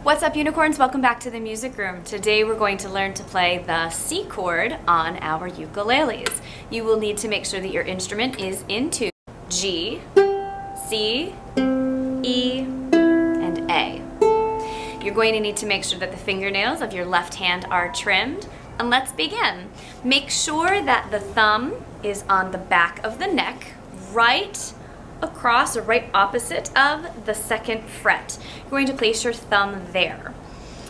What's up, unicorns? Welcome back to the music room. Today we're going to learn to play the C chord on our ukuleles. You will need to make sure that your instrument is in tune. G, C, E, and A. You're going to need to make sure that the fingernails of your left hand are trimmed. And let's begin. Make sure that the thumb is on the back of the neck, right across or right opposite of the second fret. You're going to place your thumb there.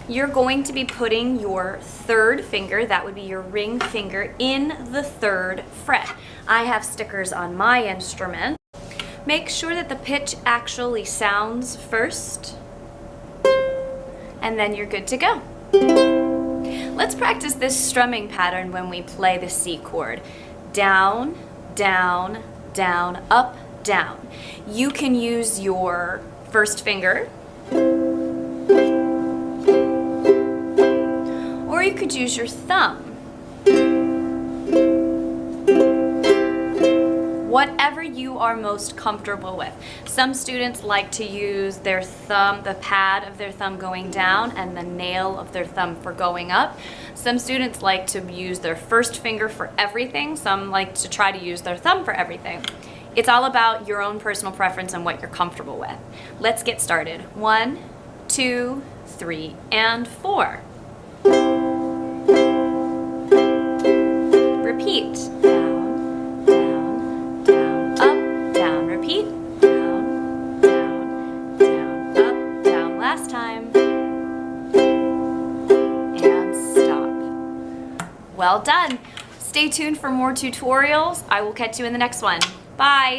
You're going to be putting your third finger, that would be your ring finger, in the third fret. I have stickers on my instrument. Make sure that the pitch actually sounds first, and then you're good to go. Let's practice this strumming pattern when we play the C chord. Down, down, down, up, down. You can use your first finger, or you could use your thumb. Whatever you are most comfortable with. Some students like to use their thumb, the pad of their thumb going down and the nail of their thumb for going up. Some students like to use their first finger for everything. Some like to try to use their thumb for everything. It's all about your own personal preference and what you're comfortable with. Let's get started. 1, 2, 3, and 4. Repeat. Down, down, down, up, down. Repeat. Down, down, down, up, down. Last time. And stop. Well done. Stay tuned for more tutorials. I will catch you in the next one. Bye.